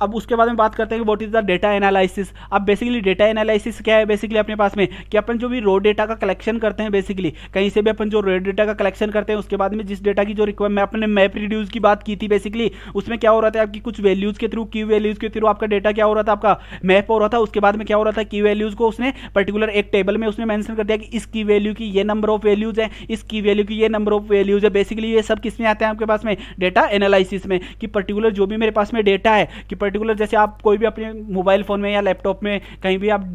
अब उसके बाद में बात करते हैं कि what is the data analysis. अब बेसिकली डेटा एनालिसिस क्या है बेसिकली अपने पास में, कि अपन जो भी रो डेटा का कलेक्शन करते हैं, बेसिकली कहीं से भी अपन जो रो डेटा का कलेक्शन करते हैं, उसके बाद में जिस डेटा की जो रिक्वायरमेंट, अपने मैप रिड्यूस की बात की थी बेसिकली, उसमें क्या हो रहा था आपकी कुछ वैल्यूज के थ्रू, की वैल्यूज के थ्रू आपका डेटा क्या हो रहा था, आपका मैप हो रहा था। उसके बाद में क्या हो रहा था, की वैल्यूज को उसने पर्टिकुलर एक टेबल में उसने मेंशन कर दिया कि इस की वैल्यू की ये नंबर ऑफ वैल्यूज है, इस की वैल्यू की ये नंबर ऑफ वैल्यूज है। बेसिकली ये सब किस में आते हैं आपके पास में, डेटा एनालिसिस में, कि पर्टिकुलर जो भी मेरे पास में डेटा है, कि पर्टिकुलर जैसे आप कोई भी अपने मोबाइल फोन में या लैपटॉप में कहीं भी आप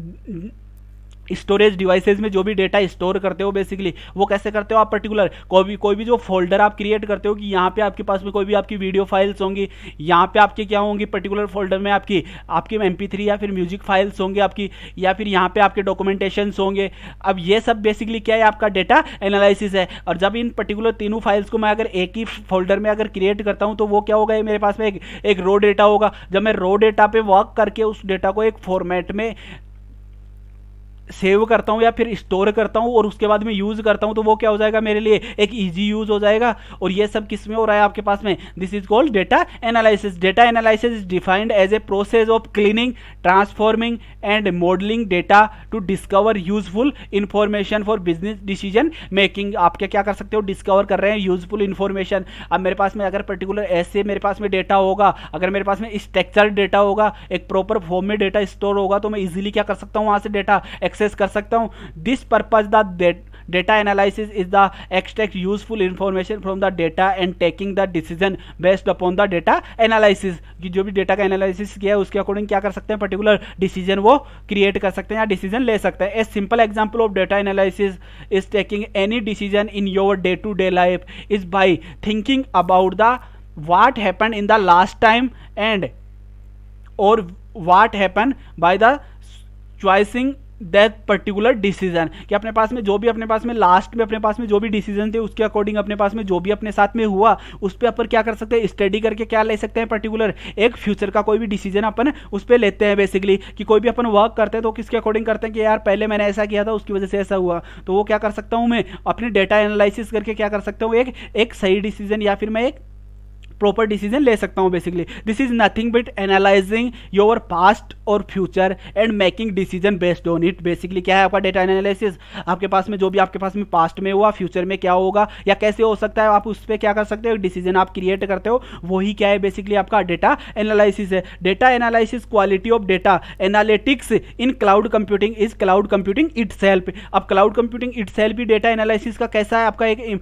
स्टोरेज डिवाइसेज में जो भी डेटा स्टोर करते हो, बेसिकली वो कैसे करते हो आप, पर्टिकुलर कोई भी जो फोल्डर आप क्रिएट करते हो, कि यहाँ पे आपके पास में कोई भी आपकी वीडियो फाइल्स होंगी, यहाँ पे आपके क्या होंगी, पर्टिकुलर फोल्डर में आपकी आपकी MP3 या फिर म्यूजिक फाइल्स होंगे आपकी, या फिर यहाँ पे आपके डॉक्यूमेंटेशंस होंगे। अब ये सब बेसिकली क्या है, आपका डेटा एनालिसिस है। और जब इन पर्टिकुलर तीनों फाइल्स को मैं अगर एक ही फोल्डर में अगर क्रिएट करता हूँ, तो वो क्या होगा, ये मेरे पास में एक रो डेटा होगा। जब मैं रो डेटा पे वर्क करके उस डेटा को एक फॉर्मेट में सेव करता हूँ या फिर स्टोर करता हूँ और उसके बाद में यूज करता हूँ, तो वो क्या हो जाएगा मेरे लिए, एक इजी यूज हो जाएगा। और ये सब किस में हो रहा है आपके पास में, this is called data analysis. Data analysis is defined as a process of cleaning, transforming and modelling data to discover useful information for business decision making. आप क्या क्या कर सकते हो, डिस्कवर कर रहे हैं यूजफुल इंफॉर्मेशन। अब मेरे पास में अगर पर्टिकुलर ऐसे मेरे पास में डेटा होगा, अगर मेरे पास में स्ट्रक्चर्ड डेटा होगा, एक प्रॉपर फॉर्म में डेटा स्टोर होगा, तो मैं इजीली क्या कर सकता हूँ, वहां से डेटा एक्सेस कर सकता हूं। This purpose the data analysis is the extract useful information from the data and taking the decision based upon the data analysis. कि जो भी डेटा का एनालिसिस किया है उसके अकॉर्डिंग क्या कर सकते हैं, पर्टिकुलर डिसीजन वो क्रिएट कर सकते हैं या डिसीजन ले सकते हैं। A simple example of data analysis is taking any decision in your day to day life is by thinking about the what happened in the last time and और what happen by the choosing that particular decision. कि अपने पास में जो भी अपने पास में last में अपने पास में जो भी डिसीजन थे, उसके अकॉर्डिंग अपने पास में जो भी अपने साथ में हुआ, उस पर अपन क्या कर सकते हैं, स्टडी करके क्या ले सकते हैं, पर्टिकुलर एक फ्यूचर का कोई भी डिसीजन अपन उस पर लेते हैं। बेसिकली कि कोई भी अपन वर्क करते हैं तो किसके अकॉर्डिंग करते हैं, कि यार पहले मैंने ऐसा किया था उसकी वजह से ऐसा हुआ, तो वो क्या कर सकता हूँ मैं अपने डेटा एनालिसिस करके क्या कर सकता हूँ, एक सही डिसीजन या फिर मैं एक प्रॉपर डिसीजन ले सकता हूं। Basically this is nothing but analyzing your past और future and making decision based on it. Basically क्या है आपका डेटा एनालिसिस, आपके पास में जो भी आपके पास में पास्ट में हुआ, फ्यूचर में क्या होगा या कैसे हो सकता है, आप उस पर क्या कर सकते हो, डिसीजन आप क्रिएट करते हो, वही क्या है बेसिकली आपका डेटा एनालिसिस है। Data analysis quality of data analytics in cloud computing is cloud computing itself. अब क्लाउड कंप्यूटिंग इटसेल्फ भी डेटा एनालिसिस का कैसा है, आपका एक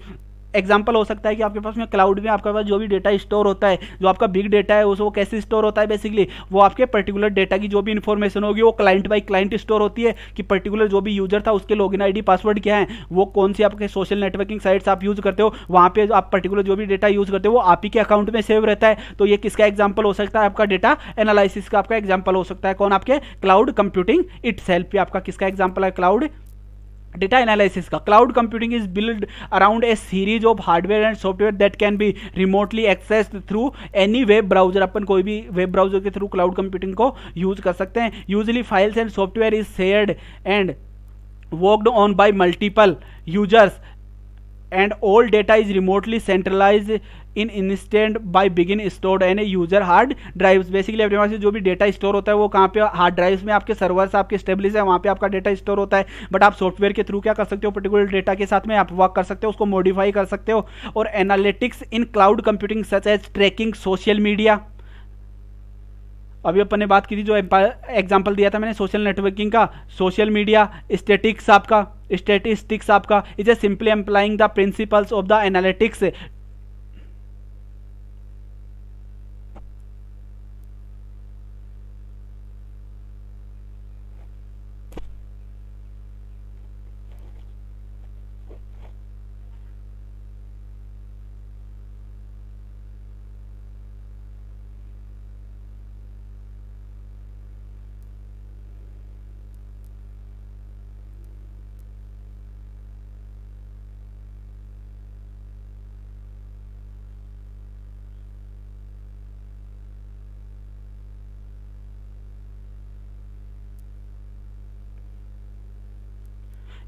एग्जाम्पल हो सकता है कि आपके पास में क्लाउड में आपके पास जो भी डेटा स्टोर होता है, जो आपका बिग डेटा है, वो कैसे स्टोर होता है, बेसिकली वो आपके पर्टिकुलर डेटा की जो भी इंफॉर्मेशन होगी वो क्लाइंट बाई क्लाइंट स्टोर होती है। कि पर्टिकुलर जो भी यूजर था उसके लॉगिन आईडी पासवर्ड क्या है, वो कौन सी आपके सोशल नेटवर्किंग साइट्स आप यूज करते हो, वहाँ पे आप पर्टिकुलर जो भी डेटा यूज करते हो वो आप ही के अकाउंट में सेव रहता है। तो ये किसका एग्जाम्पल हो सकता है, आपका डेटा एनालिसिस का आपका एग्जाम्पल हो सकता है। कौन, आपके क्लाउड कंप्यूटिंग इटसेल्फ पे आपका किसका एग्जाम्पल है, क्लाउड डेटा एनालिसिस का। Cloud computing is build around a series of hardware and software that can be remotely accessed through any web browser. अपन कोई भी वेब ब्राउजर के थ्रू क्लाउड कंप्यूटिंग को यूज कर सकते हैं। Usually files and software is shared and worked on by multiple users and all data is remotely centralized in instant by begin stored in a user hard drives। Basically अपने पास जो भी data store होता है वो कहाँ पे, hard drives में आपके सर्वर्स आपके स्टेबलिश है, वहाँ पे आपका डेटा स्टोर होता है। बट आप सॉफ्टवेयर के थ्रू क्या कर सकते हो, पर्टिकुलर डेटा के साथ में आप वर्क कर सकते हो, उसको मॉडिफाई कर सकते हो। और analytics in cloud computing such as tracking social media, अभी अपन ने बात की थी जो एग्जांपल दिया था मैंने सोशल नेटवर्किंग का, सोशल मीडिया स्टेटिस्टिक्स आपका is a simply implying the principles of the analytics.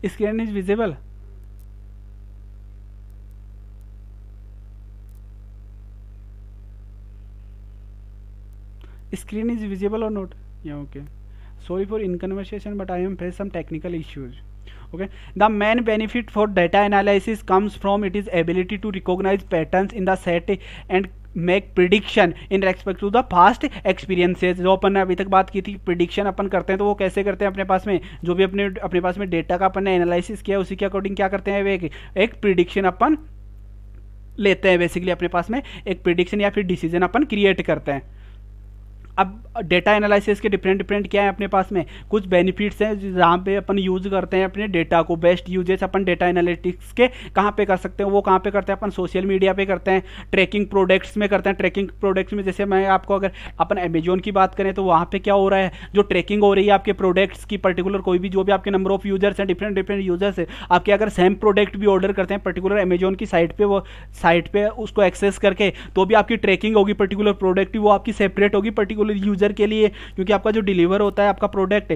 Screen is visible. screen is visible or not? Yeah, okay. Sorry for inconversation, but I am face some technical issues. Okay. The main benefit for data analysis comes from its ability to recognize patterns in the set and make prediction in respect to the past experiences. जो अपन ने अभी तक बात की थी, prediction अपन करते हैं तो वो कैसे करते हैं, अपने पास में जो भी अपने पास में डेटा का अपन ने एनालिसिस किया उसी के अकॉर्डिंग क्या करते हैं, एक प्रिडिक्शन अपन लेते हैं। बेसिकली अपने पास में एक प्रिडिक्शन या फिर डिसीजन अपन क्रिएट करते हैं। अब डेटा एनालिसिस के डिफरेंट क्या है अपने पास में, कुछ बेनिफिट्स हैं जहाँ पे अपन यूज करते हैं अपने डेटा को। बेस्ट यूजेस अपन डेटा एनालिटिक्स के कहाँ पे कर सकते हैं, वो कहाँ पे करते हैं अपन, सोशल मीडिया पे करते हैं, ट्रैकिंग प्रोडक्ट्स में करते हैं। ट्रैकिंग प्रोडक्ट्स में जैसे मैं आपको अगर अपन अमेजोन की बात करें तो वहाँ पे क्या हो रहा है, जो ट्रैकिंग हो रही है आपके प्रोडक्ट्स की, पर्टिकुलर कोई भी जो भी आपके नंबर ऑफ यूजर्स हैं, डिफरेंट यूजर्स है आपके, अगर सेम प्रोडक्ट भी ऑर्डर करते हैं पर्टिकुलर अमेजोन की साइट पे, वो साइट पे उसको एक्सेस करके तो भी आपकी ट्रैकिंग होगी पर्टिकुलर प्रोडक्ट की, वो आपकी सेपरेट होगी पर्टिकुलर यूजर के लिए, क्योंकि आपका जो डिलीवर होता है आपका प्रोडक्ट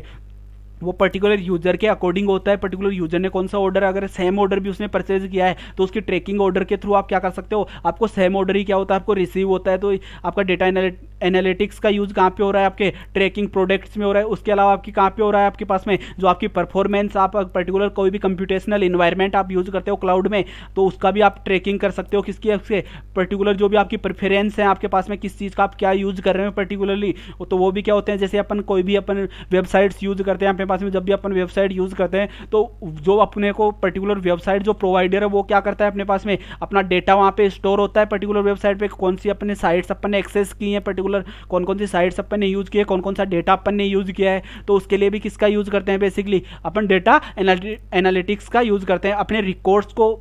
वो पर्टिकुलर यूजर के अकॉर्डिंग होता है। पर्टिकुलर यूजर ने कौन सा ऑर्डर, अगर सेम ऑर्डर भी उसने परचेज किया है तो उसकी ट्रैकिंग ऑर्डर के थ्रू आप क्या कर सकते हो, आपको सेम ऑर्डर ही क्या होता है आपको रिसीव होता है। तो आपका डेटा एनालिटिक्स का यूज कहाँ पे हो रहा है, आपके ट्रैकिंग प्रोडक्ट्स में हो रहा है। उसके अलावा आपकी कहाँ पे हो रहा है, आपके पास में जो आपकी परफॉर्मेंस, आप पर्टिकुलर कोई भी कंप्यूटेशनल इन्वायरमेंट आप यूज करते हो क्लाउड में, तो उसका भी आप ट्रैकिंग कर सकते हो। किसकी, आपसे पर्टिकुलर जो भी आपकी प्रेफरेंस है आपके पास में, किस चीज़ का आप क्या यूज कर रहे हो पर्टिकुलरली, तो वो भी क्या होते हैं। जैसे अपन कोई भी अपन वेबसाइट्स यूज करते हैं अपने पास में, जब भी अपन वेबसाइट यूज करते हैं तो जो अपने को पर्टिकुलर वेबसाइट जो प्रोवाइडर है वो क्या करता है, अपने पास में अपना डेटा वहां पे स्टोर होता है पर्टिकुलर वेबसाइट पे, कौन सी अपने साइट्स अपन ने एक्सेस की है, पर्टिकुलर कौन कौन सी साइट्स अपन ने यूज की है, कौन कौन सा डेटा अपन ने यूज किया है। तो उसके लिए भी किसका यूज करते हैं, बेसिकली अपन डेटा एनालिटिक्स का यूज करते हैं अपने रिकॉर्ड्स को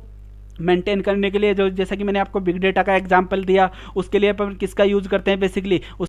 मेंटेन करने के लिए। जो जैसा कि मैंने आपको बिग डेटा का एग्जांपल दिया, उसके लिए अपन किसका यूज करते हैं, बेसिकली